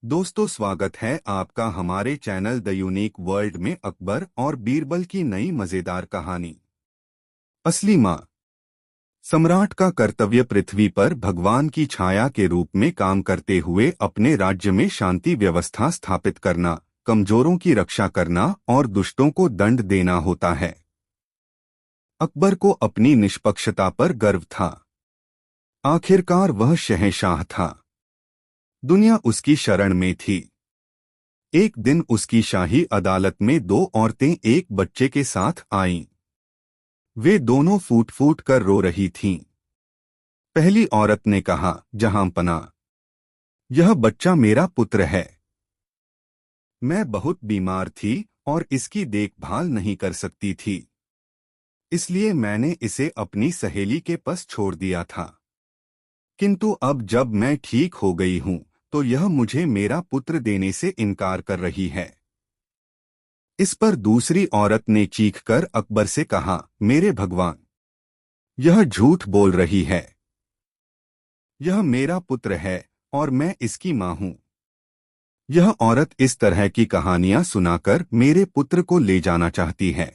दोस्तों, स्वागत है आपका हमारे चैनल द यूनिक वर्ल्ड में अकबर और बीरबल की नई मजेदार कहानी। असली माँ। सम्राट का कर्तव्य पृथ्वी पर भगवान की छाया के रूप में काम करते हुए अपने राज्य में शांति व्यवस्था स्थापित करना, कमजोरों की रक्षा करना और दुष्टों को दंड देना होता है। अकबर को अपनी निष्पक्षता पर गर्व था। आखिरकार वह शहंशाह था। दुनिया उसकी शरण में थी। एक दिन उसकी शाही अदालत में दो औरतें एक बच्चे के साथ आईं। वे दोनों फूट फूट कर रो रही थीं। पहली औरत ने कहा, जहांपना, यह बच्चा मेरा पुत्र है। मैं बहुत बीमार थी और इसकी देखभाल नहीं कर सकती थी, इसलिए मैंने इसे अपनी सहेली के पास छोड़ दिया था। किंतु अब जब मैं ठीक हो गई हूं तो यह मुझे मेरा पुत्र देने से इनकार कर रही है। इस पर दूसरी औरत ने चीखकर अकबर से कहा, मेरे भगवान, यह झूठ बोल रही है। यह मेरा पुत्र है और मैं इसकी मां हूं। यह औरत इस तरह की कहानियां सुनाकर मेरे पुत्र को ले जाना चाहती है।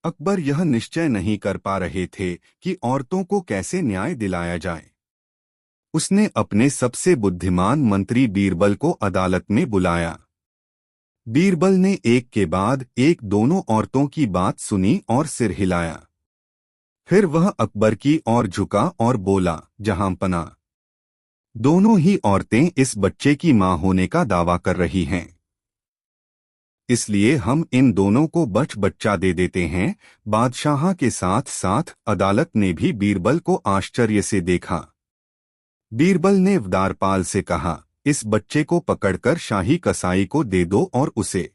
अकबर यह निश्चय नहीं कर पा रहे थे कि औरतों को कैसे न्याय दिलाया जाए। उसने अपने सबसे बुद्धिमान मंत्री बीरबल को अदालत में बुलाया। बीरबल ने एक के बाद एक दोनों औरतों की बात सुनी और सिर हिलाया। फिर वह अकबर की ओर झुका और बोला, जहांपना, दोनों ही औरतें इस बच्चे की मां होने का दावा कर रही हैं। इसलिए हम इन दोनों को बच्चा दे देते हैं। बादशाह के साथ साथ अदालत ने भी बीरबल को आश्चर्य से देखा। बीरबल ने द्वारपाल से कहा, इस बच्चे को पकड़कर शाही कसाई को दे दो और उसे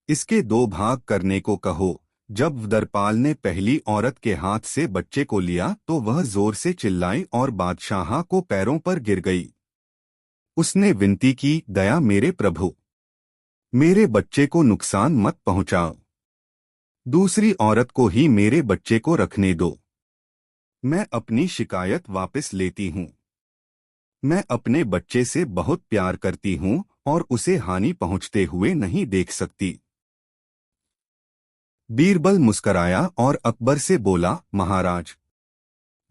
इसके दो भाग करने को कहो। जब द्वारपाल ने पहली औरत के हाथ से बच्चे को लिया तो वह जोर से चिल्लाई और बादशाह को पैरों पर गिर गई। उसने विनती की, दया मेरे प्रभु, मेरे बच्चे को नुकसान मत पहुंचाओ। दूसरी औरत को ही मेरे बच्चे को रखने दो। मैं अपनी शिकायत वापस लेती हूं। मैं अपने बच्चे से बहुत प्यार करती हूं और उसे हानि पहुंचते हुए नहीं देख सकती। बीरबल मुस्कराया और अकबर से बोला, महाराज,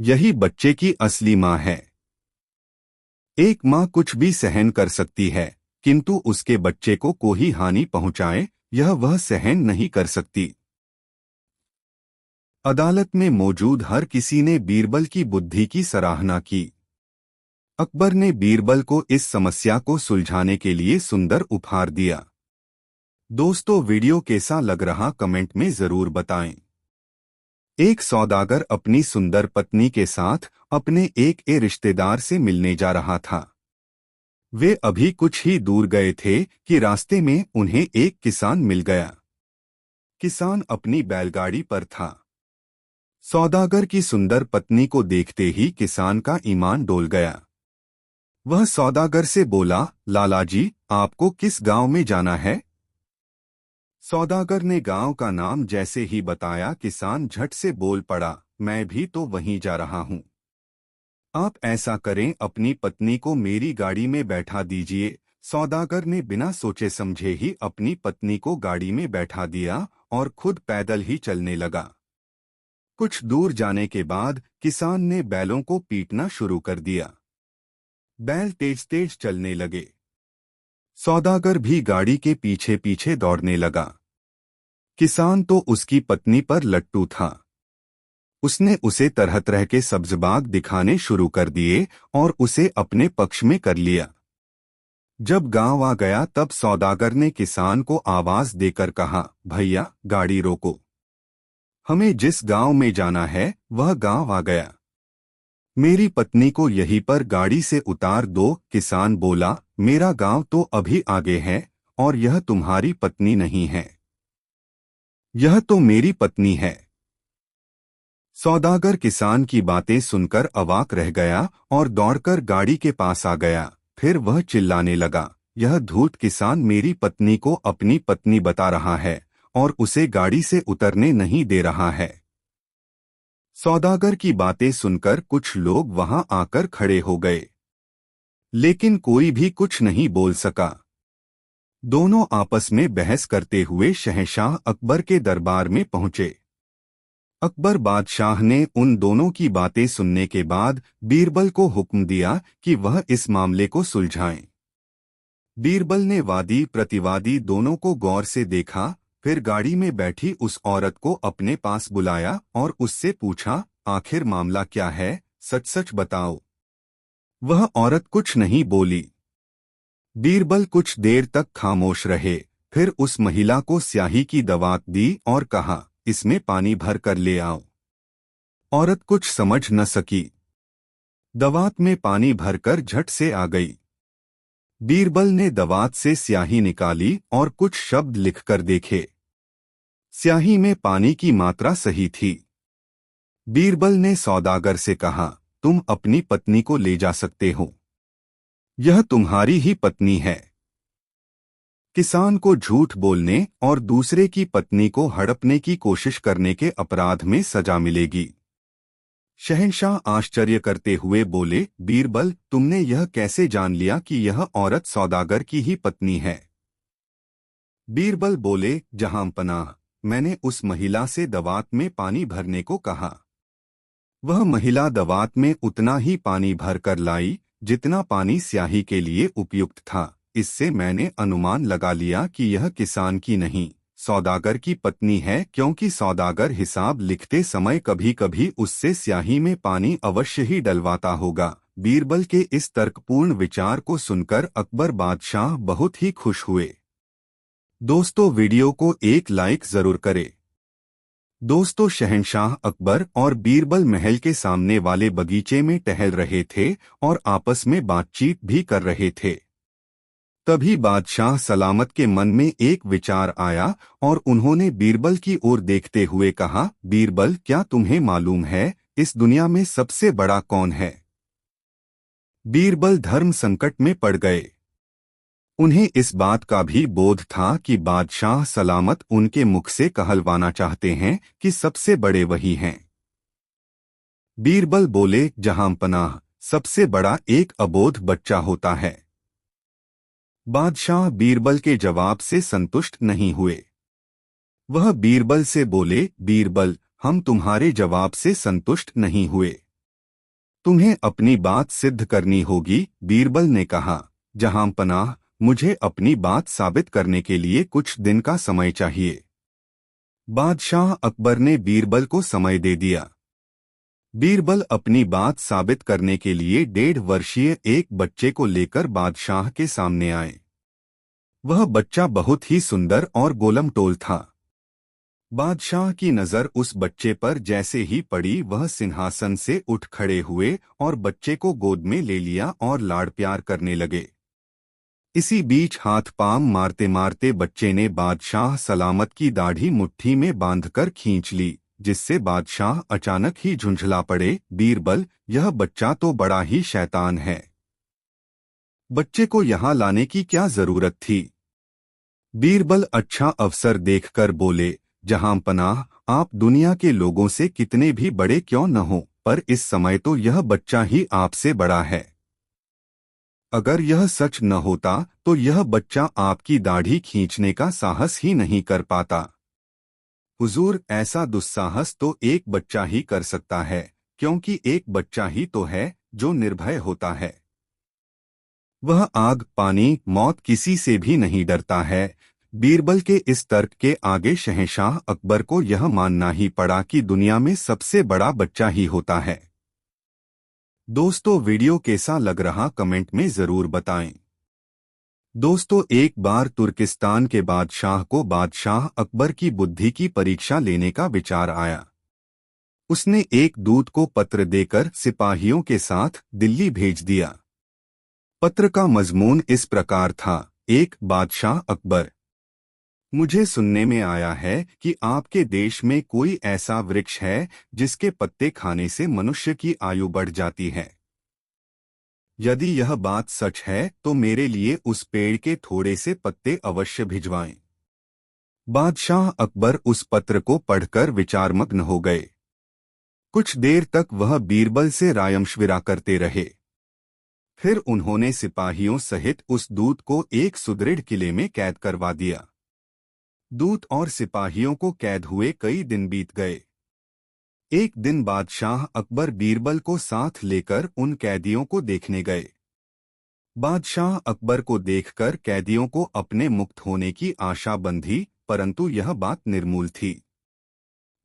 यही बच्चे की असली मां है। एक मां कुछ भी सहन कर सकती है, किंतु उसके बच्चे को कोई हानि पहुंचाए, यह वह सहन नहीं कर सकती। अदालत में मौजूद हर किसी ने बीरबल की बुद्धि की सराहना की। अकबर ने बीरबल को इस समस्या को सुलझाने के लिए सुंदर उपहार दिया। दोस्तों, वीडियो कैसा लग रहा कमेंट में जरूर बताएं। एक सौदागर अपनी सुंदर पत्नी के साथ अपने एक रिश्तेदार से मिलने जा रहा था। वे अभी कुछ ही दूर गए थे कि रास्ते में उन्हें एक किसान मिल गया। किसान अपनी बैलगाड़ी पर था। सौदागर की सुंदर पत्नी को देखते ही किसान का ईमान डोल गया। वह सौदागर से बोला, लाला जी, आपको किस गांव में जाना है? सौदागर ने गांव का नाम जैसे ही बताया, किसान झट से बोल पड़ा, मैं भी तो वहीं जा रहा हूं। आप ऐसा करें, अपनी पत्नी को मेरी गाड़ी में बैठा दीजिए। सौदागर ने बिना सोचे समझे ही अपनी पत्नी को गाड़ी में बैठा दिया और खुद पैदल ही चलने लगा। कुछ दूर जाने के बाद किसान ने बैलों को पीटना शुरू कर दिया। बैल तेज तेज चलने लगे। सौदागर भी गाड़ी के पीछे पीछे दौड़ने लगा। किसान तो उसकी पत्नी पर लट्टू था। उसने उसे तरह तरह के सब्जबाग दिखाने शुरू कर दिए और उसे अपने पक्ष में कर लिया। जब गांव आ गया तब सौदागर ने किसान को आवाज देकर कहा, भैया, गाड़ी रोको। हमें जिस गांव में जाना है वह गांव आ गया। मेरी पत्नी को यहीं पर गाड़ी से उतार दो। किसान बोला, मेरा गांव तो अभी आगे है और यह तुम्हारी पत्नी नहीं है, यह तो मेरी पत्नी है। सौदागर किसान की बातें सुनकर अवाक रह गया और दौड़कर गाड़ी के पास आ गया। फिर वह चिल्लाने लगा, यह धूर्त किसान मेरी पत्नी को अपनी पत्नी बता रहा है और उसे गाड़ी से उतरने नहीं दे रहा है। सौदागर की बातें सुनकर कुछ लोग वहां आकर खड़े हो गए। लेकिन कोई भी कुछ नहीं बोल सका। दोनों आपस में बहस करते हुए शहंशाह अकबर के दरबार में पहुंचे। अकबर बादशाह ने उन दोनों की बातें सुनने के बाद बीरबल को हुक्म दिया कि वह इस मामले को सुलझाएं। बीरबल ने वादी प्रतिवादी दोनों को गौर से देखा, फिर गाड़ी में बैठी उस औरत को अपने पास बुलाया और उससे पूछा, आखिर मामला क्या है, सच सच बताओ। वह औरत कुछ नहीं बोली। बीरबल कुछ देर तक खामोश रहे, फिर उस महिला को स्याही की दवात दी और कहा, इसमें पानी भर कर ले आओ। औरत कुछ समझ न सकी। दवात में पानी भरकर झट से आ गई। बीरबल ने दवात से स्याही निकाली और कुछ शब्द लिखकर देखे। स्याही में पानी की मात्रा सही थी। बीरबल ने सौदागर से कहा, तुम अपनी पत्नी को ले जा सकते हो। यह तुम्हारी ही पत्नी है। किसान को झूठ बोलने और दूसरे की पत्नी को हड़पने की कोशिश करने के अपराध में सजा मिलेगी। शहंशाह आश्चर्य करते हुए बोले, बीरबल, तुमने यह कैसे जान लिया कि यह औरत सौदागर की ही पत्नी है? बीरबल बोले, जहांपनाह, मैंने उस महिला से दवात में पानी भरने को कहा। वह महिला दवात में उतना ही पानी भर कर लाई जितना पानी स्याही के लिए उपयुक्त था। इससे मैंने अनुमान लगा लिया कि यह किसान की नहीं, सौदागर की पत्नी है, क्योंकि सौदागर हिसाब लिखते समय कभी कभी उससे स्याही में पानी अवश्य ही डलवाता होगा। बीरबल के इस तर्कपूर्ण विचार को सुनकर अकबर बादशाह बहुत ही खुश हुए। दोस्तों, वीडियो को एक लाइक जरूर करें। दोस्तों, शहंशाह अकबर और बीरबल महल के सामने वाले बगीचे में टहल रहे थे और आपस में बातचीत भी कर रहे थे। तभी बादशाह सलामत के मन में एक विचार आया और उन्होंने बीरबल की ओर देखते हुए कहा, बीरबल, क्या तुम्हें मालूम है इस दुनिया में सबसे बड़ा कौन है? बीरबल धर्म संकट में पड़ गए। उन्हें इस बात का भी बोध था कि बादशाह सलामत उनके मुख से कहलवाना चाहते हैं कि सबसे बड़े वही हैं। बीरबल बोले, जहांपनाह, सबसे बड़ा एक अबोध बच्चा होता है। बादशाह बीरबल के जवाब से संतुष्ट नहीं हुए। वह बीरबल से बोले, बीरबल, हम तुम्हारे जवाब से संतुष्ट नहीं हुए। तुम्हें अपनी बात सिद्ध करनी होगी। बीरबल ने कहा, जहांपनाह, मुझे अपनी बात साबित करने के लिए कुछ दिन का समय चाहिए। बादशाह अकबर ने बीरबल को समय दे दिया। बीरबल अपनी बात साबित करने के लिए 1.5 वर्षीय एक बच्चे को लेकर बादशाह के सामने आए। वह बच्चा बहुत ही सुंदर और गोलमटोल था। बादशाह की नजर उस बच्चे पर जैसे ही पड़ी, वह सिंहासन से उठ खड़े हुए और बच्चे को गोद में ले लिया और लाड़ प्यार करने लगे। इसी बीच हाथ पांव मारते मारते बच्चे ने बादशाह सलामत की दाढ़ी मुट्ठी में बांधकर खींच ली, जिससे बादशाह अचानक ही झुंझला पड़े। बीरबल, यह बच्चा तो बड़ा ही शैतान है। बच्चे को यहाँ लाने की क्या जरूरत थी? बीरबल अच्छा अवसर देखकर बोले, जहांपनाह, आप दुनिया के लोगों से कितने भी बड़े क्यों न हो, पर इस समय तो यह बच्चा ही आपसे बड़ा है। अगर यह सच न होता तो यह बच्चा आपकी दाढ़ी खींचने का साहस ही नहीं कर पाता। हुजूर, ऐसा दुस्साहस तो एक बच्चा ही कर सकता है, क्योंकि एक बच्चा ही तो है जो निर्भय होता है। वह आग, पानी, मौत किसी से भी नहीं डरता है। बीरबल के इस तर्क के आगे शहंशाह अकबर को यह मानना ही पड़ा कि दुनिया में सबसे बड़ा बच्चा ही होता है। दोस्तों, वीडियो कैसा लग रहा कमेंट में जरूर बताएं। दोस्तों, एक बार तुर्किस्तान के बादशाह को बादशाह अकबर की बुद्धि की परीक्षा लेने का विचार आया। उसने एक दूत को पत्र देकर सिपाहियों के साथ दिल्ली भेज दिया। पत्र का मजमून इस प्रकार था, एक, बादशाह अकबर, मुझे सुनने में आया है कि आपके देश में कोई ऐसा वृक्ष है जिसके पत्ते खाने से मनुष्य की आयु बढ़ जाती है। यदि यह बात सच है तो मेरे लिए उस पेड़ के थोड़े से पत्ते अवश्य भिजवाएं। बादशाह अकबर उस पत्र को पढ़कर विचारमग्न हो गए। कुछ देर तक वह बीरबल से रायमशविरा करते रहे। फिर उन्होंने सिपाहियों सहित उस दूत को एक सुदृढ़ किले में कैद करवा दिया। दूत और सिपाहियों को कैद हुए कई दिन बीत गए। एक दिन बादशाह अकबर बीरबल को साथ लेकर उन कैदियों को देखने गए। बादशाह अकबर को देखकर कैदियों को अपने मुक्त होने की आशा बंधी, परंतु यह बात निर्मूल थी।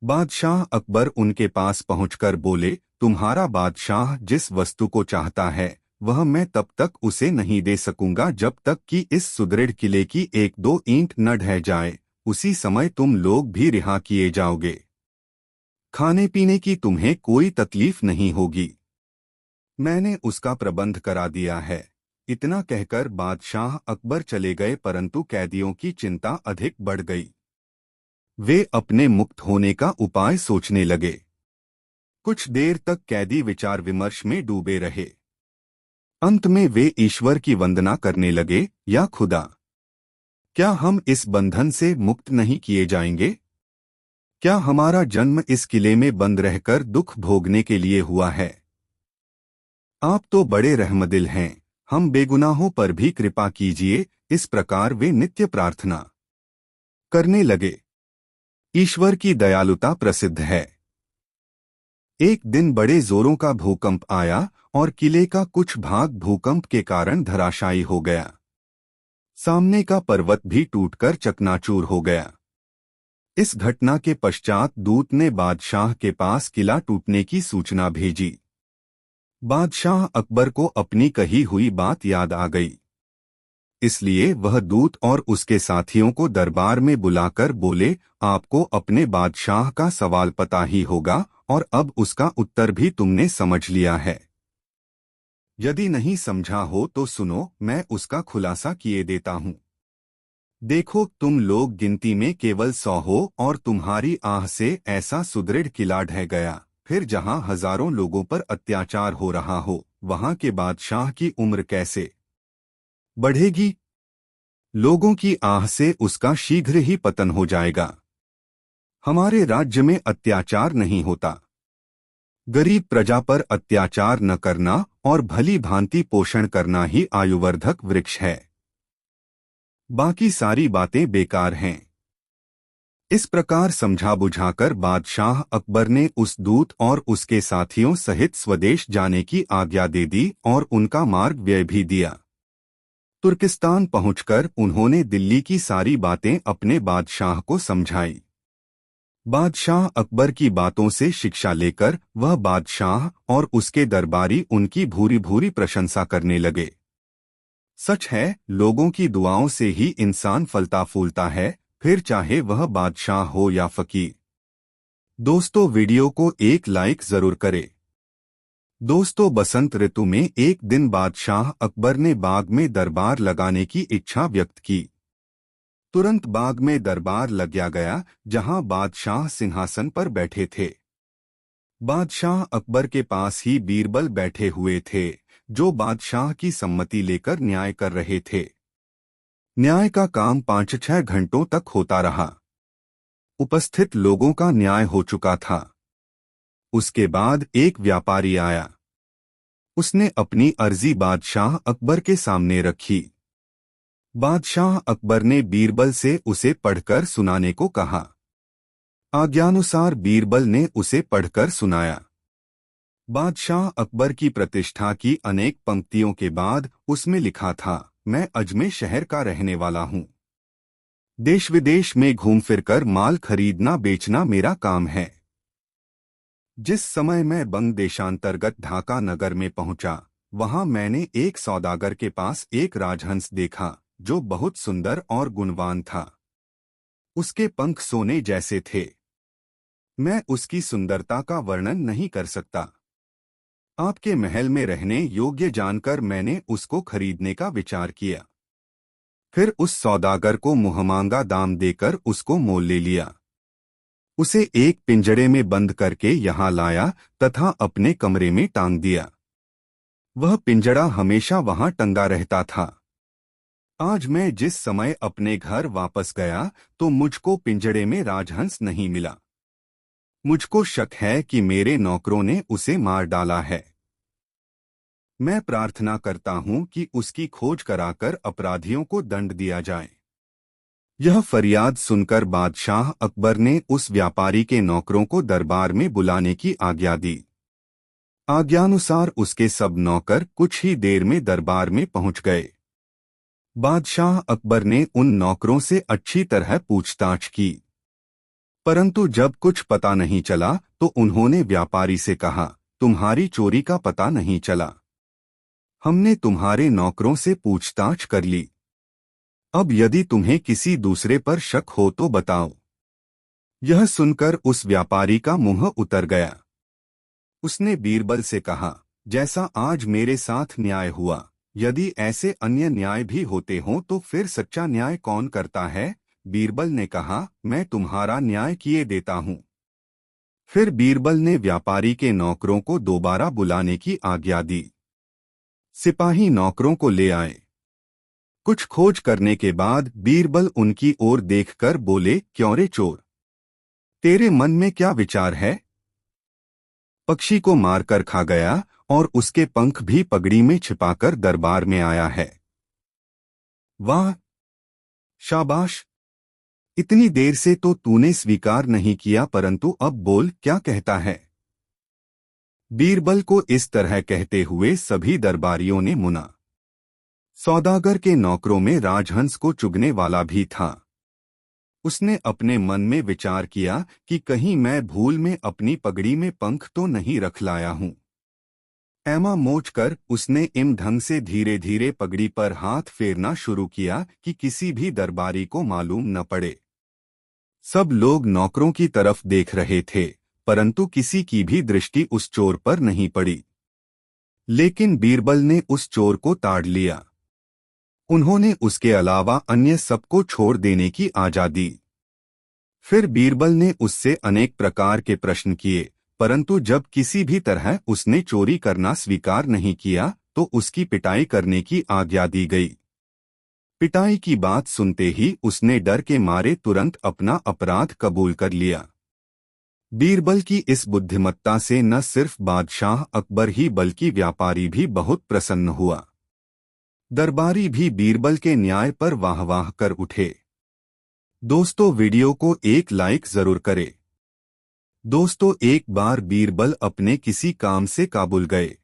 बादशाह अकबर उनके पास पहुंचकर बोले, तुम्हारा बादशाह जिस वस्तु को चाहता है वह मैं तब तक उसे नहीं दे सकूंगा जब तक कि इस सुदृढ़ किले की एक दो ईंट न ढह जाए। उसी समय तुम लोग भी रिहा किए जाओगे। खाने पीने की तुम्हें कोई तकलीफ नहीं होगी। मैंने उसका प्रबंध करा दिया है। इतना कहकर बादशाह अकबर चले गए, परंतु कैदियों की चिंता अधिक बढ़ गई। वे अपने मुक्त होने का उपाय सोचने लगे। कुछ देर तक कैदी विचार विमर्श में डूबे रहे। अंत में वे ईश्वर की वंदना करने लगे, या खुदा, क्या हम इस बंधन से मुक्त नहीं किए जाएंगे? क्या हमारा जन्म इस किले में बंद रहकर दुख भोगने के लिए हुआ है? आप तो बड़े रहमदिल हैं, हम बेगुनाहों पर भी कृपा कीजिए। इस प्रकार वे नित्य प्रार्थना करने लगे। ईश्वर की दयालुता प्रसिद्ध है। एक दिन बड़े जोरों का भूकंप आया और किले का कुछ भाग भूकंप के कारण धराशायी हो गया। सामने का पर्वत भी टूटकर चकनाचूर हो गया। इस घटना के पश्चात दूत ने बादशाह के पास किला टूटने की सूचना भेजी। बादशाह अकबर को अपनी कही हुई बात याद आ गई। इसलिए वह दूत और उसके साथियों को दरबार में बुलाकर बोले, आपको अपने बादशाह का सवाल पता ही होगा और अब उसका उत्तर भी तुमने समझ लिया है। यदि नहीं समझा हो तो सुनो, मैं उसका खुलासा किए देता हूँ। देखो, तुम लोग गिनती में केवल 100 हो और तुम्हारी आह से ऐसा सुदृढ़ किला ढह गया। फिर जहाँ हजारों लोगों पर अत्याचार हो रहा हो, वहाँ के बादशाह की उम्र कैसे बढ़ेगी? लोगों की आह से उसका शीघ्र ही पतन हो जाएगा। हमारे राज्य में अत्याचार नहीं होता। गरीब प्रजा पर अत्याचार न करना और भली भांति पोषण करना ही आयुवर्धक वृक्ष है। बाकी सारी बातें बेकार हैं। इस प्रकार समझा बुझाकर बादशाह अकबर ने उस दूत और उसके साथियों सहित स्वदेश जाने की आज्ञा दे दी और उनका मार्ग व्यय भी दिया। तुर्किस्तान पहुंचकर उन्होंने दिल्ली की सारी बातें अपने बादशाह को समझाई। बादशाह अकबर की बातों से शिक्षा लेकर वह बादशाह और उसके दरबारी उनकी भूरी भूरी प्रशंसा करने लगे। सच है, लोगों की दुआओं से ही इंसान फलता फूलता है, फिर चाहे वह बादशाह हो या फकीर। दोस्तों, वीडियो को एक लाइक जरूर करें। दोस्तों, बसंत ऋतु में एक दिन बादशाह अकबर ने बाग में दरबार लगाने की इच्छा व्यक्त की। तुरंत बाग में दरबार लग गया, जहां बादशाह सिंहासन पर बैठे थे। बादशाह अकबर के पास ही बीरबल बैठे हुए थे, जो बादशाह की सम्मति लेकर न्याय कर रहे थे। न्याय का काम 5-6 घंटों तक होता रहा। उपस्थित लोगों का न्याय हो चुका था। उसके बाद एक व्यापारी आया। उसने अपनी अर्जी बादशाह अकबर के सामने रखी। बादशाह अकबर ने बीरबल से उसे पढ़कर सुनाने को कहा। आज्ञानुसार बीरबल ने उसे पढ़कर सुनाया। बादशाह अकबर की प्रतिष्ठा की अनेक पंक्तियों के बाद उसमें लिखा था, मैं अजमेर शहर का रहने वाला हूँ। देश विदेश में घूम फिरकर माल खरीदना बेचना मेरा काम है। जिस समय मैं बंग देशांतर्गत ढाका नगर में पहुंचा, वहां मैंने एक सौदागर के पास एक राजहंस देखा, जो बहुत सुंदर और गुणवान था। उसके पंख सोने जैसे थे। मैं उसकी सुंदरता का वर्णन नहीं कर सकता। आपके महल में रहने योग्य जानकर मैंने उसको खरीदने का विचार किया। फिर उस सौदागर को मुहमांगा दाम देकर उसको मोल ले लिया। उसे एक पिंजड़े में बंद करके यहाँ लाया तथा अपने कमरे में टांग दिया। वह पिंजड़ा हमेशा वहां टंगा रहता था। आज मैं जिस समय अपने घर वापस गया तो मुझको पिंजड़े में राजहंस नहीं मिला। मुझको शक है कि मेरे नौकरों ने उसे मार डाला है। मैं प्रार्थना करता हूं कि उसकी खोज कराकर अपराधियों को दंड दिया जाए। यह फरियाद सुनकर बादशाह अकबर ने उस व्यापारी के नौकरों को दरबार में बुलाने की आज्ञा दी। आज्ञानुसार उसके सब नौकर कुछ ही देर में दरबार में पहुंच गए। बादशाह अकबर ने उन नौकरों से अच्छी तरह पूछताछ की, परंतु जब कुछ पता नहीं चला तो उन्होंने व्यापारी से कहा, तुम्हारी चोरी का पता नहीं चला। हमने तुम्हारे नौकरों से पूछताछ कर ली। अब यदि तुम्हें किसी दूसरे पर शक हो तो बताओ। यह सुनकर उस व्यापारी का मुंह उतर गया। उसने बीरबल से कहा, जैसा आज मेरे साथ न्याय हुआ, यदि ऐसे अन्य न्याय भी होते हों तो फिर सच्चा न्याय कौन करता है? बीरबल ने कहा, मैं तुम्हारा न्याय किए देता हूँ। फिर बीरबल ने व्यापारी के नौकरों को दोबारा बुलाने की आज्ञा दी। सिपाही नौकरों को ले आए। कुछ खोज करने के बाद बीरबल उनकी ओर देखकर बोले, क्यों रे चोर, तेरे मन में क्या विचार है? पक्षी को मारकर खा गया और उसके पंख भी पगड़ी में छिपाकर दरबार में आया है। वाह, शाबाश! इतनी देर से तो तूने स्वीकार नहीं किया, परंतु अब बोल, क्या कहता है? बीरबल को इस तरह कहते हुए सभी दरबारियों ने मुना। सौदागर के नौकरों में राजहंस को चुगने वाला भी था। उसने अपने मन में विचार किया कि कहीं मैं भूल में अपनी पगड़ी में पंख तो नहीं रख लाया हूं। ऐमा मोचकर उसने इम ढंग से धीरे धीरे पगड़ी पर हाथ फेरना शुरू किया कि किसी भी दरबारी को मालूम न पड़े। सब लोग नौकरों की तरफ देख रहे थे, परंतु किसी की भी दृष्टि उस चोर पर नहीं पड़ी। लेकिन बीरबल ने उस चोर को ताड़ लिया। उन्होंने उसके अलावा अन्य सबको छोड़ देने की आज्ञा दी। फिर बीरबल ने उससे अनेक प्रकार के प्रश्न किए, परंतु जब किसी भी तरह उसने चोरी करना स्वीकार नहीं किया तो उसकी पिटाई करने की आज्ञा दी गई। पिटाई की बात सुनते ही उसने डर के मारे तुरंत अपना अपराध कबूल कर लिया। बीरबल की इस बुद्धिमत्ता से न सिर्फ बादशाह अकबर ही बल्कि व्यापारी भी बहुत प्रसन्न हुआ। दरबारी भी बीरबल के न्याय पर वाह वाह कर उठे। दोस्तों, वीडियो को एक लाइक जरूर करें। दोस्तों, एक बार बीरबल अपने किसी काम से काबुल गए।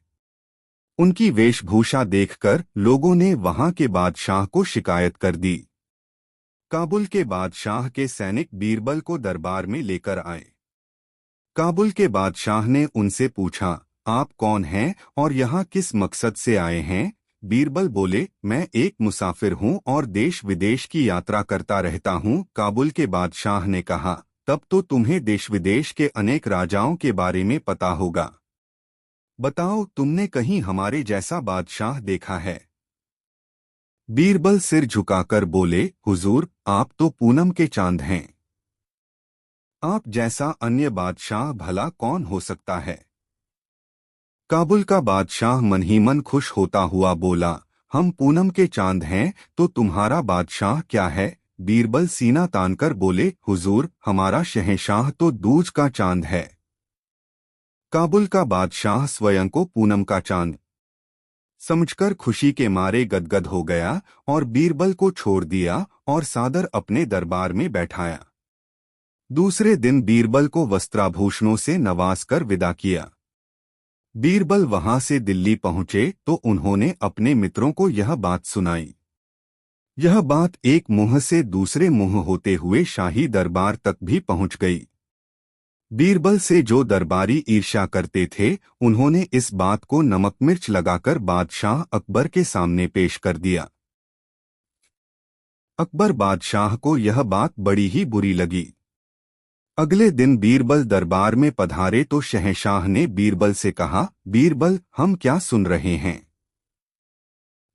उनकी वेशभूषा देखकर लोगों ने वहां के बादशाह को शिकायत कर दी। काबुल के बादशाह के सैनिक बीरबल को दरबार में लेकर आए। काबुल के बादशाह ने उनसे पूछा, आप कौन हैं और यहाँ किस मकसद से आए हैं? बीरबल बोले, मैं एक मुसाफिर हूँ और देश विदेश की यात्रा करता रहता हूँ। काबुल के बादशाह ने कहा, तब तो तुम्हें देश विदेश के अनेक राजाओं के बारे में पता होगा। बताओ, तुमने कहीं हमारे जैसा बादशाह देखा है? बीरबल सिर झुकाकर बोले, हुजूर, आप तो पूनम के चांद हैं। आप जैसा अन्य बादशाह भला कौन हो सकता है? काबुल का बादशाह मन ही मन खुश होता हुआ बोला, हम पूनम के चांद हैं तो तुम्हारा बादशाह क्या है? बीरबल सीना तानकर बोले, हुजूर, हमारा शहंशाह तो दूज का चांद है। काबुल का बादशाह स्वयं को पूनम का चांद समझकर खुशी के मारे गदगद हो गया और बीरबल को छोड़ दिया और सादर अपने दरबार में बैठाया। दूसरे दिन बीरबल को वस्त्राभूषणों से नवाज कर विदा किया। बीरबल वहां से दिल्ली पहुंचे तो उन्होंने अपने मित्रों को यह बात सुनाई। यह बात एक मुंह से दूसरे मुंह होते हुए शाही दरबार तक भी पहुंच गई। बीरबल से जो दरबारी ईर्ष्या करते थे, उन्होंने इस बात को नमक मिर्च लगाकर बादशाह अकबर के सामने पेश कर दिया। अकबर बादशाह को यह बात बड़ी ही बुरी लगी। अगले दिन बीरबल दरबार में पधारे तो शहंशाह ने बीरबल से कहा, बीरबल, हम क्या सुन रहे हैं?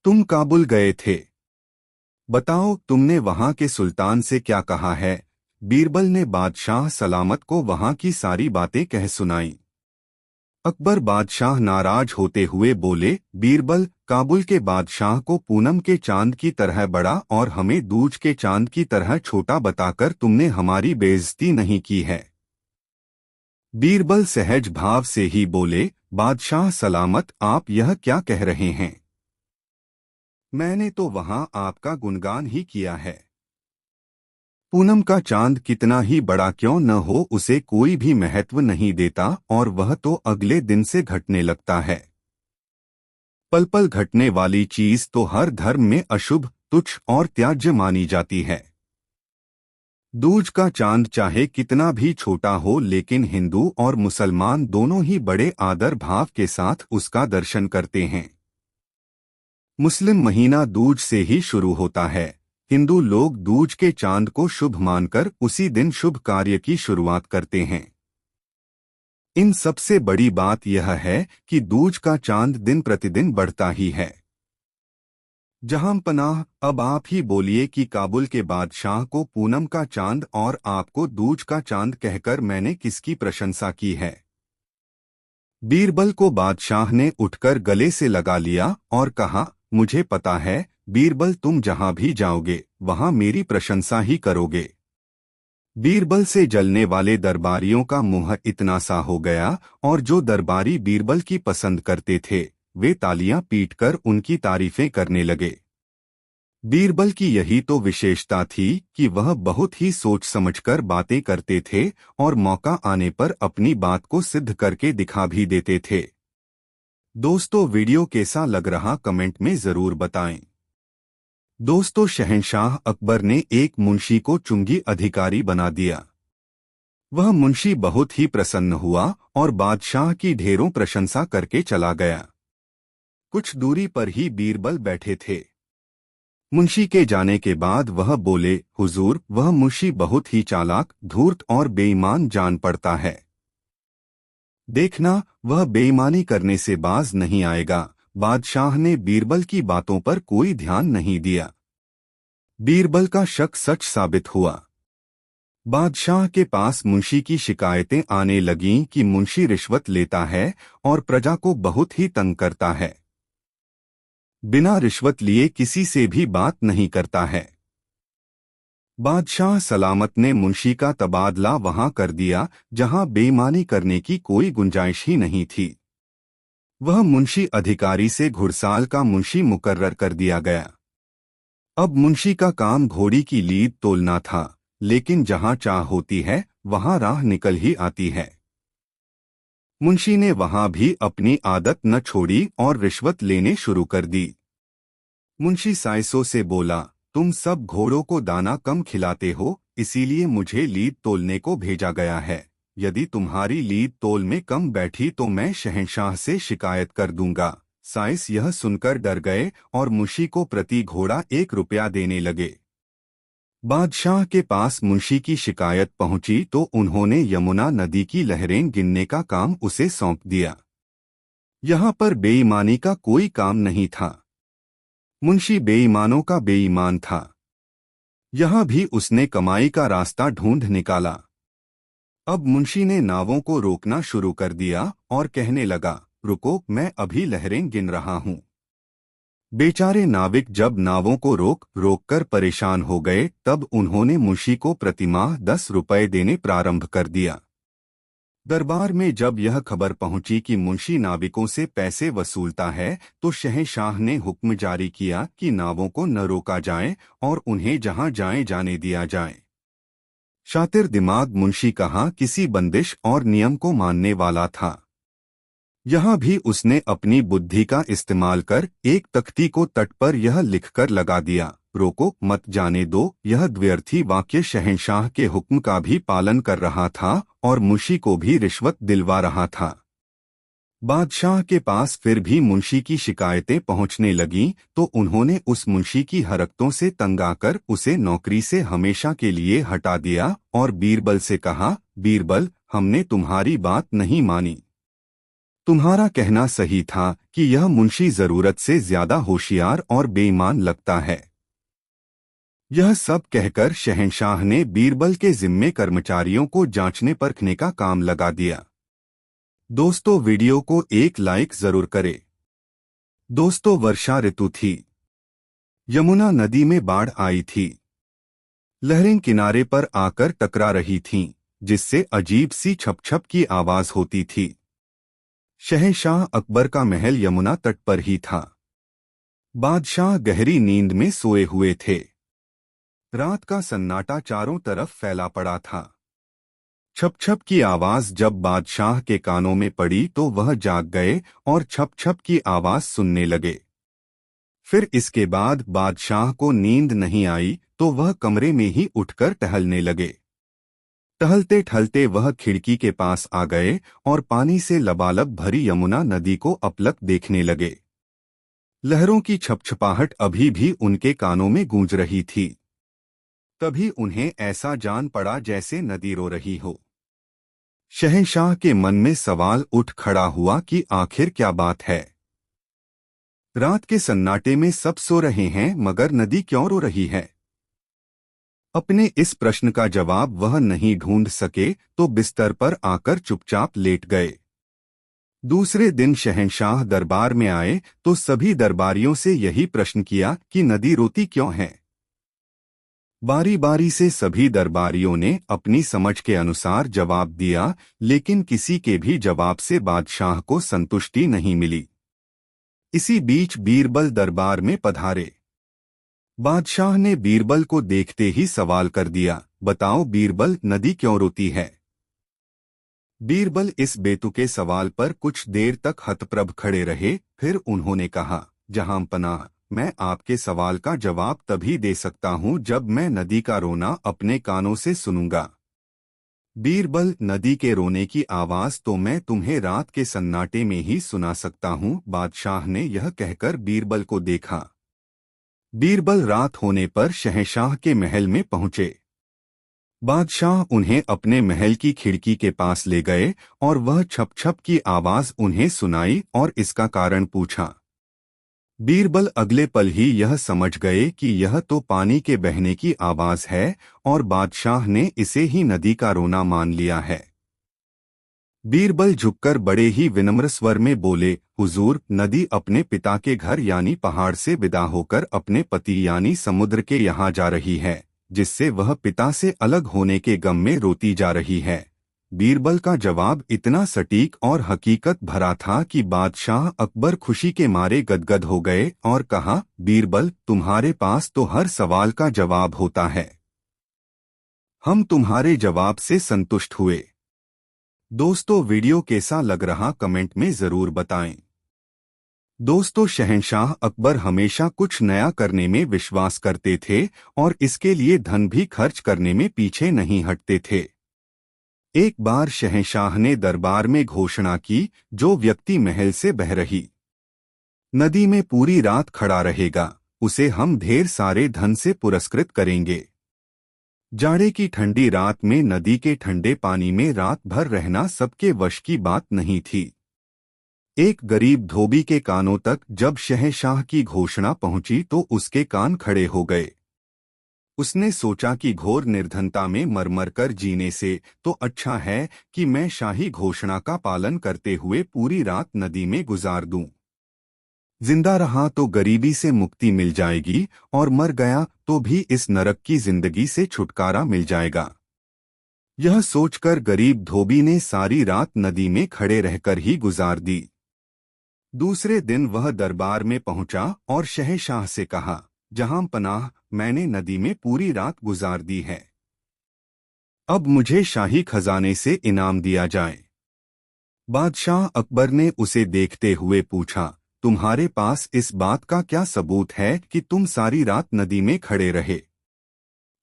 तुम काबुल गए थे। बताओ, तुमने वहां के सुल्तान से क्या कहा है? बीरबल ने बादशाह सलामत को वहां की सारी बातें कह सुनाई। अकबर बादशाह नाराज होते हुए बोले, बीरबल, काबुल के बादशाह को पूनम के चांद की तरह बड़ा और हमें दूज के चांद की तरह छोटा बताकर तुमने हमारी बेइज्जती नहीं की है। बीरबल सहज भाव से ही बोले, बादशाह सलामत, आप यह क्या कह रहे हैं? मैंने तो वहां आपका गुणगान ही किया है। पूनम का चांद कितना ही बड़ा क्यों न हो, उसे कोई भी महत्व नहीं देता और वह तो अगले दिन से घटने लगता है। पल पल घटने वाली चीज तो हर धर्म में अशुभ, तुच्छ और त्याज्य मानी जाती है। दूज का चांद चाहे कितना भी छोटा हो, लेकिन हिंदू और मुसलमान दोनों ही बड़े आदर भाव के साथ उसका दर्शन करते हैं। मुस्लिम महीना दूज से ही शुरू होता है। हिंदू लोग दूज के चांद को शुभ मानकर उसी दिन शुभ कार्य की शुरुआत करते हैं। इन सबसे बड़ी बात यह है कि दूज का चांद दिन प्रतिदिन बढ़ता ही है। जहां पनाह, अब आप ही बोलिए कि काबुल के बादशाह को पूनम का चांद और आपको दूज का चांद कहकर मैंने किसकी प्रशंसा की है? बीरबल को बादशाह ने उठकर गले से लगा लिया और कहा, मुझे पता है बीरबल, तुम जहां भी जाओगे वहां मेरी प्रशंसा ही करोगे। बीरबल से जलने वाले दरबारियों का मुंह इतना सा हो गया और जो दरबारी बीरबल की पसंद करते थे वे तालियां पीटकर उनकी तारीफें करने लगे। बीरबल की यही तो विशेषता थी कि वह बहुत ही सोच समझकर बातें करते थे और मौका आने पर अपनी बात को सिद्ध करके दिखा भी देते थे। दोस्तों, वीडियो कैसा लग रहा कमेंट में जरूर बताएं। दोस्तों, शहंशाह अकबर ने एक मुंशी को चुंगी अधिकारी बना दिया। वह मुंशी बहुत ही प्रसन्न हुआ और बादशाह की ढेरों प्रशंसा करके चला गया। कुछ दूरी पर ही बीरबल बैठे थे। मुंशी के जाने के बाद वह बोले, हुजूर, वह मुंशी बहुत ही चालाक, धूर्त और बेईमान जान पड़ता है। देखना, वह बेईमानी करने से बाज नहीं आएगा। बादशाह ने बीरबल की बातों पर कोई ध्यान नहीं दिया। बीरबल का शक सच साबित हुआ। बादशाह के पास मुंशी की शिकायतें आने लगीं कि मुंशी रिश्वत लेता है और प्रजा को बहुत ही तंग करता है। बिना रिश्वत लिए किसी से भी बात नहीं करता है। बादशाह सलामत ने मुंशी का तबादला वहां कर दिया जहां बेईमानी करने की कोई गुंजाइश ही नहीं थी। वह मुंशी अधिकारी से घुड़साल का मुंशी मुकर्रर कर दिया गया। अब मुंशी का काम घोड़ी की लीद तोलना था, लेकिन जहां चाह होती है वहां राह निकल ही आती है। मुंशी ने वहां भी अपनी आदत न छोड़ी और रिश्वत लेने शुरू कर दी। मुंशी साइसों से बोला, तुम सब घोड़ों को दाना कम खिलाते हो, इसीलिए मुझे लीद तोलने को भेजा गया है। यदि तुम्हारी लीद तोल में कम बैठी तो मैं शहंशाह से शिकायत कर दूंगा। साइस यह सुनकर डर गए और मुंशी को प्रति घोड़ा 1 रुपया देने लगे। बादशाह के पास मुंशी की शिकायत पहुंची तो उन्होंने यमुना नदी की लहरें गिनने का काम उसे सौंप दिया। यहाँ पर बेईमानी का कोई काम नहीं था। मुंशी बेईमानों का बेईमान था। यहाँ भी उसने कमाई का रास्ता ढूंढ निकाला। अब मुंशी ने नावों को रोकना शुरू कर दिया और कहने लगा, रुको, मैं अभी लहरें गिन रहा हूँ। बेचारे नाविक जब नावों को रोक कर परेशान हो गए तब उन्होंने मुंशी को प्रतिमाह 10 रुपये देने प्रारंभ कर दिया। दरबार में जब यह खबर पहुंची कि मुंशी नाविकों से पैसे वसूलता है तो शहंशाह ने हुक्म जारी किया कि नावों को न रोका जाए और उन्हें जहां जाए जाने दिया जाए। शातिर दिमाग मुंशी कहाँ किसी बंदिश और नियम को मानने वाला था। यहाँ भी उसने अपनी बुद्धि का इस्तेमाल कर एक तख्ती को तट पर यह लिखकर लगा दिया, रोको मत जाने दो। यह द्व्यर्थी वाक्य शहंशाह के हुक्म का भी पालन कर रहा था और मुंशी को भी रिश्वत दिलवा रहा था। बादशाह के पास फिर भी मुंशी की शिकायतें पहुंचने लगीं तो उन्होंने उस मुंशी की हरकतों से तंग आकर उसे नौकरी से हमेशा के लिए हटा दिया और बीरबल से कहा, बीरबल, हमने तुम्हारी बात नहीं मानी। तुम्हारा कहना सही था कि यह मुंशी जरूरत से ज्यादा होशियार और बेईमान लगता है। यह सब कहकर शहंशाह ने बीरबल के जिम्मे कर्मचारियों को जांचने परखने का काम लगा दिया। दोस्तों, वीडियो को एक लाइक जरूर करें। दोस्तों, वर्षा ऋतु थी। यमुना नदी में बाढ़ आई थी। लहरें किनारे पर आकर टकरा रही थीं। जिससे अजीब सी छप छप की आवाज होती थी। शहंशाह अकबर का महल यमुना तट पर ही था। बादशाह गहरी नींद में सोए हुए थे। रात का सन्नाटा चारों तरफ फैला पड़ा था। छप छप की आवाज जब बादशाह के कानों में पड़ी तो वह जाग गए और छप छप की आवाज सुनने लगे। फिर इसके बाद बादशाह को नींद नहीं आई तो वह कमरे में ही उठकर टहलने लगे। टहलते टहलते वह खिड़की के पास आ गए और पानी से लबालब भरी यमुना नदी को अपलक देखने लगे। लहरों की छपछपाहट अभी भी उनके कानों में गूंज रही थी। तभी उन्हें ऐसा जान पड़ा जैसे नदी रो रही हो। शहंशाह के मन में सवाल उठ खड़ा हुआ कि आखिर क्या बात है। रात के सन्नाटे में सब सो रहे हैं मगर नदी क्यों रो रही है। अपने इस प्रश्न का जवाब वह नहीं ढूंढ सके तो बिस्तर पर आकर चुपचाप लेट गए। दूसरे दिन शहंशाह दरबार में आए तो सभी दरबारियों से यही प्रश्न किया कि नदी रोती क्यों है। बारी बारी से सभी दरबारियों ने अपनी समझ के अनुसार जवाब दिया, लेकिन किसी के भी जवाब से बादशाह को संतुष्टि नहीं मिली। इसी बीच बीरबल दरबार में पधारे। बादशाह ने बीरबल को देखते ही सवाल कर दिया, बताओ बीरबल, नदी क्यों रोती है। बीरबल इस बेतुके सवाल पर कुछ देर तक हतप्रभ खड़े रहे। फिर उन्होंने कहा, जहांपनाह, मैं आपके सवाल का जवाब तभी दे सकता हूं जब मैं नदी का रोना अपने कानों से सुनूंगा। बीरबल, नदी के रोने की आवाज तो मैं तुम्हें रात के सन्नाटे में ही सुना सकता हूं। बादशाह ने यह कहकर बीरबल को देखा। बीरबल रात होने पर शहंशाह के महल में पहुंचे। बादशाह उन्हें अपने महल की खिड़की के पास ले गए और वह छप छप की आवाज उन्हें सुनाई और इसका कारण पूछा। बीरबल अगले पल ही यह समझ गए कि यह तो पानी के बहने की आवाज है और बादशाह ने इसे ही नदी का रोना मान लिया है। बीरबल झुककर बड़े ही विनम्र स्वर में बोले, हुजूर, नदी अपने पिता के घर यानी पहाड़ से विदा होकर अपने पति यानी समुद्र के यहाँ जा रही है, जिससे वह पिता से अलग होने के गम में रोती जा रही है। बीरबल का जवाब इतना सटीक और हकीकत भरा था कि बादशाह अकबर खुशी के मारे गदगद हो गए और कहा, बीरबल, तुम्हारे पास तो हर सवाल का जवाब होता है। हम तुम्हारे जवाब से संतुष्ट हुए। दोस्तों, वीडियो कैसा लग रहा कमेंट में जरूर बताएं। दोस्तों, शहंशाह अकबर हमेशा कुछ नया करने में विश्वास करते थे और इसके लिए धन भी खर्च करने में पीछे नहीं हटते थे। एक बार शहंशाह ने दरबार में घोषणा की, जो व्यक्ति महल से बह रही नदी में पूरी रात खड़ा रहेगा, उसे हम ढेर सारे धन से पुरस्कृत करेंगे। जाड़े की ठंडी रात में नदी के ठंडे पानी में रात भर रहना सबके वश की बात नहीं थी। एक गरीब धोबी के कानों तक जब शहंशाह की घोषणा पहुंची तो उसके कान खड़े हो गए। उसने सोचा कि घोर निर्धनता में मर कर जीने से तो अच्छा है कि मैं शाही घोषणा का पालन करते हुए पूरी रात नदी में गुजार दूं। जिंदा रहा तो गरीबी से मुक्ति मिल जाएगी और मर गया तो भी इस नरक की जिंदगी से छुटकारा मिल जाएगा। यह सोचकर गरीब धोबी ने सारी रात नदी में खड़े रहकर ही गुजार दी। दूसरे दिन वह दरबार में पहुंचा और शहंशाह से कहा, जहांपनाह, मैंने नदी में पूरी रात गुजार दी है। अब मुझे शाही खजाने से इनाम दिया जाए। बादशाह अकबर ने उसे देखते हुए पूछा, तुम्हारे पास इस बात का क्या सबूत है कि तुम सारी रात नदी में खड़े रहे।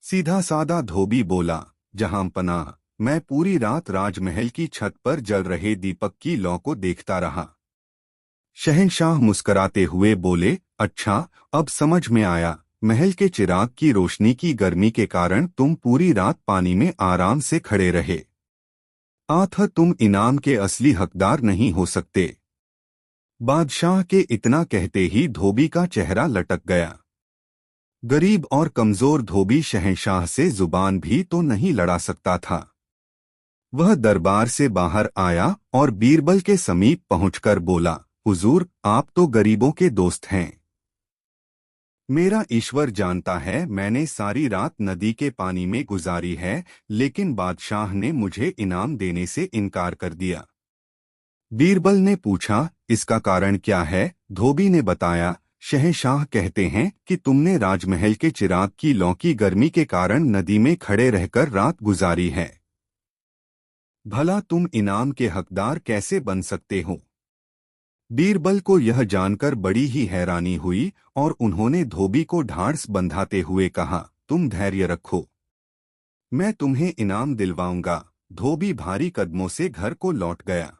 सीधा सादा धोबी बोला, जहांपनाह, मैं पूरी रात राजमहल की छत पर जल रहे दीपक की लौ को देखता रहा। शहंशाह मुस्कुराते हुए बोले, अच्छा, अब समझ में आया। महल के चिराग की रोशनी की गर्मी के कारण तुम पूरी रात पानी में आराम से खड़े रहे। आथा, तुम इनाम के असली हकदार नहीं हो सकते। बादशाह के इतना कहते ही धोबी का चेहरा लटक गया। गरीब और कमजोर धोबी शहंशाह से जुबान भी तो नहीं लड़ा सकता था। वह दरबार से बाहर आया और बीरबल के समीप पहुंचकर बोला, हुजूर, आप तो गरीबों के दोस्त हैं। मेरा ईश्वर जानता है, मैंने सारी रात नदी के पानी में गुजारी है, लेकिन बादशाह ने मुझे इनाम देने से इनकार कर दिया। बीरबल ने पूछा, इसका कारण क्या है? धोबी ने बताया, शहंशाह कहते हैं कि तुमने राजमहल के चिराग की लौ की गर्मी के कारण नदी में खड़े रहकर रात गुजारी है। भला तुम इनाम के हकदार कैसे बन सकते हो? बीरबल को यह जानकर बड़ी ही हैरानी हुई और उन्होंने धोबी को ढांढस बंधाते हुए कहा, तुम धैर्य रखो, मैं तुम्हें इनाम दिलवाऊंगा। धोबी भारी कदमों से घर को लौट गया।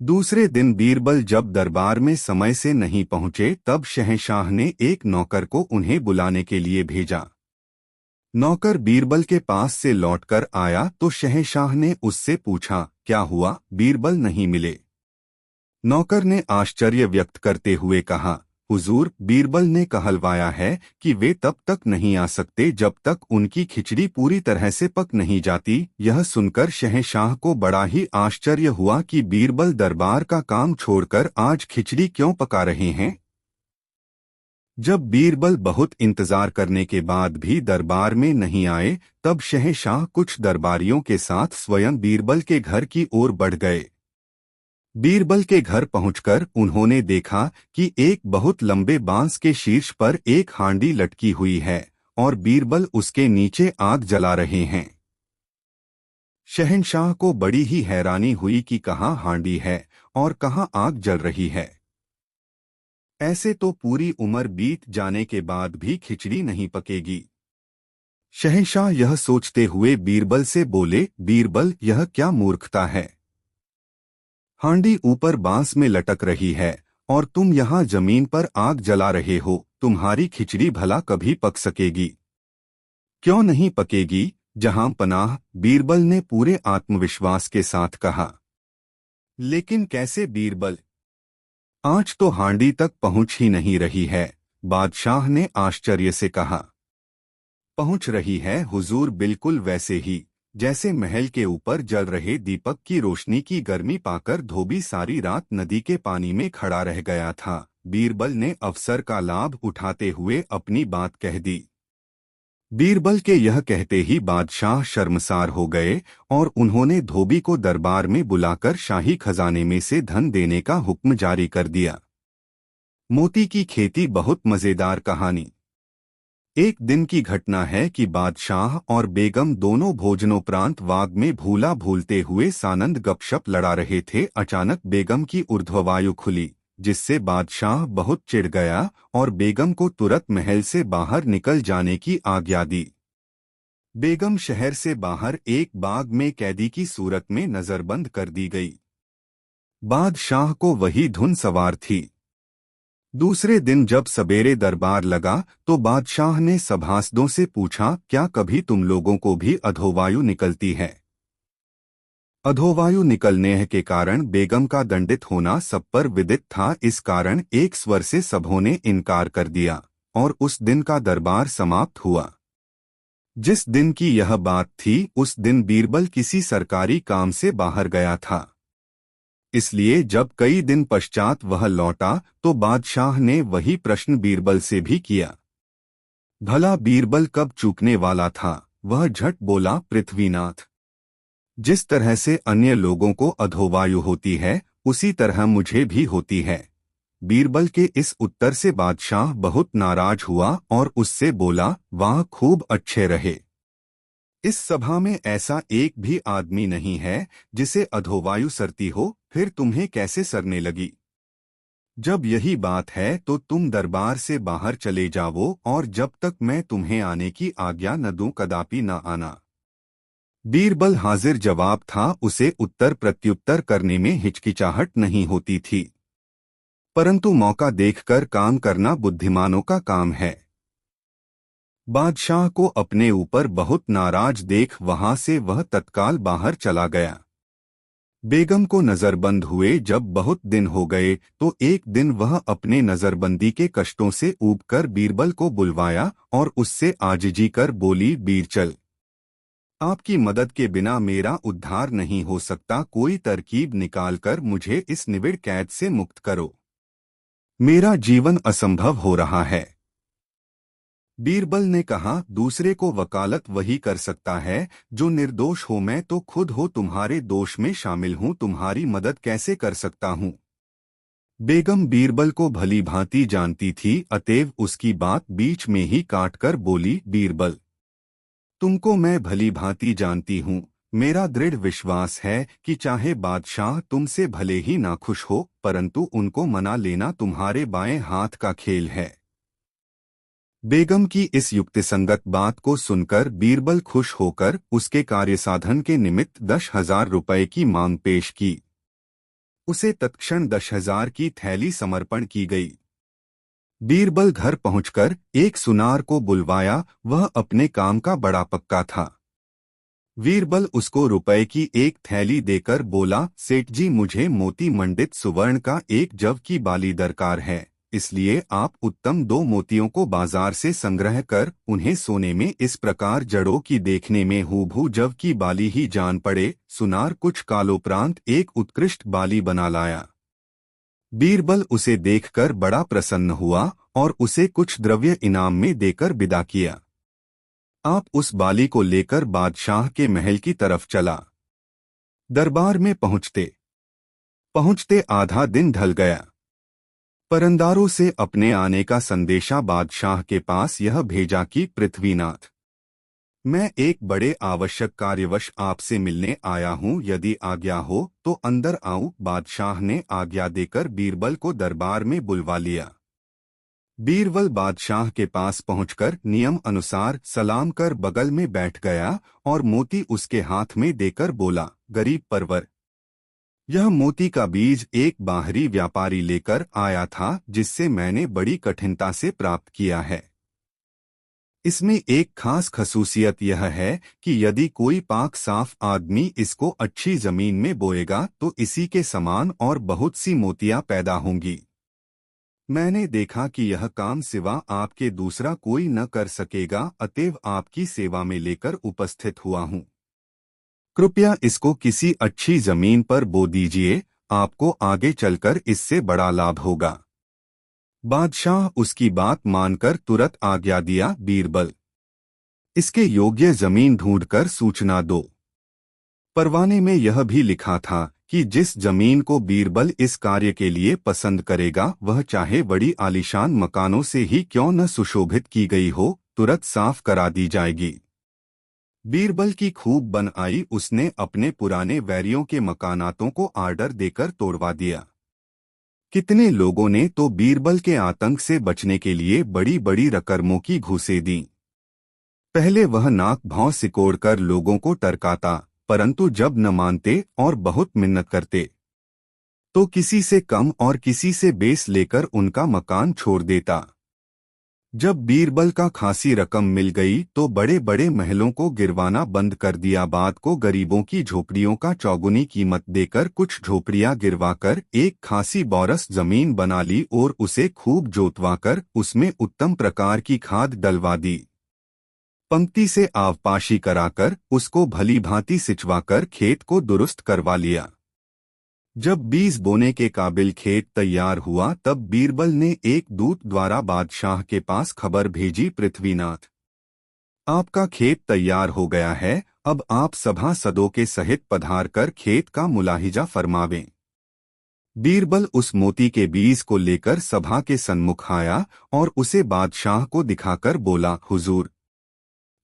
दूसरे दिन बीरबल जब दरबार में समय से नहीं पहुंचे, तब शहंशाह ने एक नौकर को उन्हें बुलाने के लिए भेजा। नौकर बीरबल के पास से लौटकर आया तो शहंशाह ने उससे पूछा, क्या हुआ? बीरबल नहीं मिले। नौकर ने आश्चर्य व्यक्त करते हुए कहा, हुजूर, बीरबल ने कहलवाया है कि वे तब तक नहीं आ सकते जब तक उनकी खिचड़ी पूरी तरह से पक नहीं जाती। यह सुनकर शहंशाह को बड़ा ही आश्चर्य हुआ कि बीरबल दरबार का काम छोड़कर आज खिचड़ी क्यों पका रहे हैं। जब बीरबल बहुत इंतजार करने के बाद भी दरबार में नहीं आए, तब शहंशाह कुछ दरबारियों के साथ स्वयं बीरबल के घर की ओर बढ़ गए। बीरबल के घर पहुंचकर उन्होंने देखा कि एक बहुत लंबे बांस के शीर्ष पर एक हांडी लटकी हुई है और बीरबल उसके नीचे आग जला रहे हैं। शहंशाह को बड़ी ही हैरानी हुई कि कहाँ हांडी है और कहाँ आग जल रही है। ऐसे तो पूरी उम्र बीत जाने के बाद भी खिचड़ी नहीं पकेगी। शहंशाह यह सोचते हुए बीरबल से बोले, बीरबल, यह क्या मूर्खता है? हांडी ऊपर बांस में लटक रही है और तुम यहाँ जमीन पर आग जला रहे हो। तुम्हारी खिचड़ी भला कभी पक सकेगी? क्यों नहीं पकेगी जहां पनाह, बीरबल ने पूरे आत्मविश्वास के साथ कहा। लेकिन कैसे बीरबल? आँच तो हांडी तक पहुंच ही नहीं रही है। बादशाह ने आश्चर्य से कहा। पहुंच रही है हुजूर, बिल्कुल वैसे ही जैसे महल के ऊपर जल रहे दीपक की रोशनी की गर्मी पाकर धोबी सारी रात नदी के पानी में खड़ा रह गया था। बीरबल ने अवसर का लाभ उठाते हुए अपनी बात कह दी। बीरबल के यह कहते ही बादशाह शर्मसार हो गए और उन्होंने धोबी को दरबार में बुलाकर शाही खजाने में से धन देने का हुक्म जारी कर दिया। मोती की खेती बहुत मजेदार कहानी। एक दिन की घटना है कि बादशाह और बेगम दोनों भोजनोपरांत बाग में भूला भूलते हुए सानंद गपशप लड़ा रहे थे। अचानक बेगम की ऊर्ध्ववायु खुली, जिससे बादशाह बहुत चिढ़ गया और बेगम को तुरंत महल से बाहर निकल जाने की आज्ञा दी। बेगम शहर से बाहर एक बाग में कैदी की सूरत में नजरबंद कर दी गई। बादशाह को वही धुन सवार थी। दूसरे दिन जब सवेरे दरबार लगा तो बादशाह ने सभासदों से पूछा, क्या कभी तुम लोगों को भी अधोवायु निकलती है? अधोवायु निकलने के कारण बेगम का दंडित होना सब पर विदित था। इस कारण एक स्वर से सबों ने इनकार कर दिया और उस दिन का दरबार समाप्त हुआ। जिस दिन की यह बात थी, उस दिन बीरबल किसी सरकारी काम से बाहर गया था। इसलिए जब कई दिन पश्चात वह लौटा तो बादशाह ने वही प्रश्न बीरबल से भी किया। भला बीरबल कब चूकने वाला था? वह झट बोला, पृथ्वीनाथ, जिस तरह से अन्य लोगों को अधोवायु होती है, उसी तरह मुझे भी होती है। बीरबल के इस उत्तर से बादशाह बहुत नाराज हुआ और उससे बोला, वाह, खूब अच्छे रहे। इस सभा में ऐसा एक भी आदमी नहीं है जिसे अधोवायु सरती हो, फिर तुम्हें कैसे सरने लगी? जब यही बात है तो तुम दरबार से बाहर चले जाओ और जब तक मैं तुम्हें आने की आज्ञा न दूं कदापि न आना। बीरबल हाजिर जवाब था, उसे उत्तर प्रत्युत्तर करने में हिचकिचाहट नहीं होती थी, परंतु मौका देखकर काम करना बुद्धिमानों का काम है। बादशाह को अपने ऊपर बहुत नाराज देख वहां से वह तत्काल बाहर चला गया। बेगम को नजरबंद हुए जब बहुत दिन हो गए तो एक दिन वह अपने नजरबंदी के कष्टों से ऊबकर बीरबल को बुलवाया और उससे आजिजी कर बोली, बीरचल, आपकी मदद के बिना मेरा उद्धार नहीं हो सकता। कोई तरकीब निकालकर मुझे इस निविड़ कैद से मुक्त करो। मेरा जीवन असंभव हो रहा है। बीरबल ने कहा, दूसरे को वकालत वही कर सकता है जो निर्दोष हो। मैं तो खुद हो तुम्हारे दोष में शामिल हूँ, तुम्हारी मदद कैसे कर सकता हूँ। बेगम बीरबल को भली भांति जानती थी, अतएव उसकी बात बीच में ही काटकर बोली, बीरबल, तुमको मैं भली भांति जानती हूँ। मेरा दृढ़ विश्वास है कि चाहे बादशाह तुमसे भले ही नाखुश हो, परंतु उनको मना लेना तुम्हारे बाएं हाथ का खेल है। बेगम की इस युक्तिसंगत बात को सुनकर बीरबल खुश होकर उसके कार्यसाधन के निमित्त 10,000 रुपए की मांग पेश की। उसे तत्क्षण 10,000 की थैली समर्पण की गई। बीरबल घर पहुंचकर एक सुनार को बुलवाया, वह अपने काम का बड़ा पक्का था। बीरबल उसको रुपए की एक थैली देकर बोला, सेठ जी, मुझे मोती मंडित सुवर्ण का एक जव की बाली दरकार है, इसलिए आप उत्तम 2 मोतियों को बाजार से संग्रह कर उन्हें सोने में इस प्रकार जड़ो कि देखने में हूबहू जव की बाली ही जान पड़े। सुनार कुछ कालोपरांत एक उत्कृष्ट बाली बना लाया। बीरबल उसे देखकर बड़ा प्रसन्न हुआ और उसे कुछ द्रव्य इनाम में देकर विदा किया। आप उस बाली को लेकर बादशाह के महल की तरफ चला। दरबार में पहुंचते पहुंचते आधा दिन ढल गया। परंदारों से अपने आने का संदेशा बादशाह के पास यह भेजा कि, पृथ्वीनाथ, मैं एक बड़े आवश्यक कार्यवश आपसे मिलने आया हूँ, यदि आज्ञा हो तो अंदर आऊं। बादशाह ने आज्ञा देकर बीरबल को दरबार में बुलवा लिया। बीरबल बादशाह के पास पहुंचकर नियम अनुसार सलाम कर बगल में बैठ गया और मोती उसके हाथ में देकर बोला, गरीब परवर, यह मोती का बीज एक बाहरी व्यापारी लेकर आया था, जिससे मैंने बड़ी कठिनता से प्राप्त किया है। इसमें एक खास खसूसियत यह है कि यदि कोई पाक साफ आदमी इसको अच्छी जमीन में बोएगा तो इसी के समान और बहुत सी मोतियां पैदा होंगी। मैंने देखा कि यह काम सिवा आपके दूसरा कोई न कर सकेगा, अतएव आपकी सेवा में लेकर उपस्थित हुआ हूँ। कृपया इसको किसी अच्छी जमीन पर बो दीजिए, आपको आगे चलकर इससे बड़ा लाभ होगा। बादशाह उसकी बात मानकर तुरंत आज्ञा दिया, बीरबल, इसके योग्य जमीन ढूंढकर सूचना दो। परवाने में यह भी लिखा था कि जिस जमीन को बीरबल इस कार्य के लिए पसंद करेगा, वह चाहे बड़ी आलीशान मकानों से ही क्यों न सुशोभित की गई हो, तुरंत साफ करा दी जाएगी। बीरबल की खूब बन आई। उसने अपने पुराने वैरियों के मकानातों को आर्डर देकर तोड़वा दिया। कितने लोगों ने तो बीरबल के आतंक से बचने के लिए बड़ी बड़ी रकरमों की घूंसे दी। पहले वह नाक भौं सिकोड़कर लोगों को टरकाता, परंतु जब न मानते और बहुत मिन्नत करते तो किसी से कम और किसी से बेस लेकर उनका मकान छोड़ देता। जब बीरबल का खासी रकम मिल गई तो बड़े बड़े महलों को गिरवाना बंद कर दिया। बाद को गरीबों की झोपड़ियों का चौगुनी कीमत देकर कुछ झोपड़ियां गिरवाकर एक खासी बोरस जमीन बना ली और उसे खूब जोतवाकर उसमें उत्तम प्रकार की खाद डलवा दी। पंक्ति से आवपाशी कराकर उसको भली भांति सिंचवाकर खेत को दुरुस्त करवा लिया। जब बीज बोने के काबिल खेत तैयार हुआ तब बीरबल ने एक दूत द्वारा बादशाह के पास खबर भेजी, पृथ्वीनाथ, आपका खेत तैयार हो गया है, अब आप सभासदों के सहित पधार कर खेत का मुलाहिजा फरमावें। बीरबल उस मोती के बीज को लेकर सभा के सन्मुख आया और उसे बादशाह को दिखाकर बोला, हुजूर,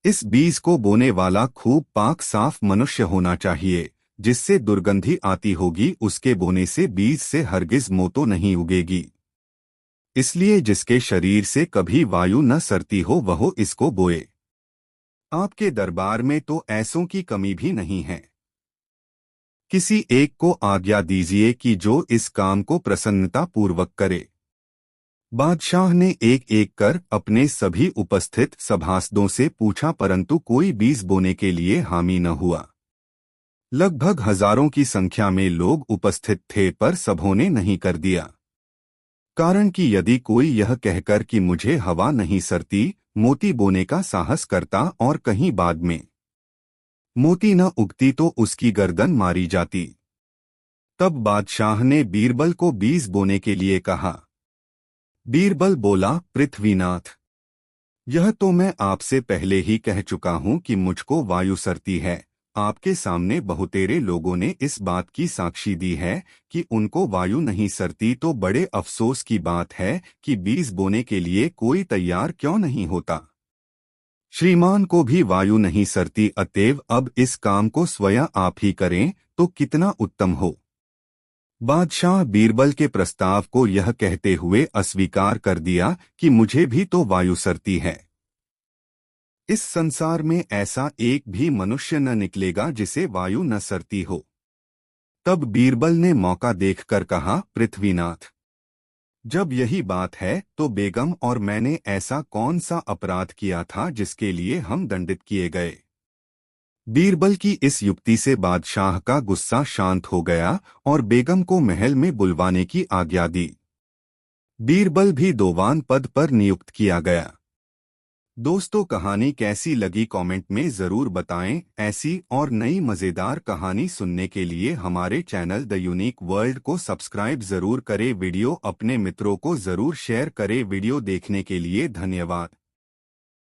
इस बीज को बोने वाला खूब पाक साफ मनुष्य होना चाहिए, जिससे दुर्गंधी आती होगी, उसके बोने से बीज से हरगिज मोतो नहीं उगेगी। इसलिए जिसके शरीर से कभी वायु न सरती हो वह इसको बोए। आपके दरबार में तो ऐसों की कमी भी नहीं है। किसी एक को आज्ञा दीजिए कि जो इस काम को प्रसन्नता पूर्वक करे। बादशाह ने एक एक कर अपने सभी उपस्थित सभासदों से पूछा, परंतु कोई बीज बोने के लिए हामी न हुआ। लगभग हजारों की संख्या में लोग उपस्थित थे, पर सबों ने नहीं कर दिया। कारण कि यदि कोई यह कहकर कि मुझे हवा नहीं सरती, मोती बोने का साहस करता और कहीं बाद में मोती न उगती तो उसकी गर्दन मारी जाती। तब बादशाह ने बीरबल को बीज बोने के लिए कहा। बीरबल बोला, पृथ्वीनाथ, यह तो मैं आपसे पहले ही कह चुका हूं कि मुझको वायु सरती है। आपके सामने बहुतेरे लोगों ने इस बात की साक्षी दी है कि उनको वायु नहीं सरती, तो बड़े अफसोस की बात है कि बीज बोने के लिए कोई तैयार क्यों नहीं होता। श्रीमान को भी वायु नहीं सरती, अतएव अब इस काम को स्वयं आप ही करें तो कितना उत्तम हो। बादशाह बीरबल के प्रस्ताव को यह कहते हुए अस्वीकार कर दिया कि मुझे भी तो वायु सरती है। इस संसार में ऐसा एक भी मनुष्य न निकलेगा जिसे वायु न सरती हो। तब बीरबल ने मौका देखकर कहा, पृथ्वीनाथ, जब यही बात है तो बेगम और मैंने ऐसा कौन सा अपराध किया था जिसके लिए हम दंडित किए गए। बीरबल की इस युक्ति से बादशाह का गुस्सा शांत हो गया और बेगम को महल में बुलवाने की आज्ञा दी। बीरबल भी दोवान पद पर नियुक्त किया गया। दोस्तों, कहानी कैसी लगी कमेंट में ज़रूर बताएं। ऐसी और नई मज़ेदार कहानी सुनने के लिए हमारे चैनल द यूनिक वर्ल्ड को सब्सक्राइब ज़रूर करें। वीडियो अपने मित्रों को ज़रूर शेयर करें। वीडियो देखने के लिए धन्यवाद।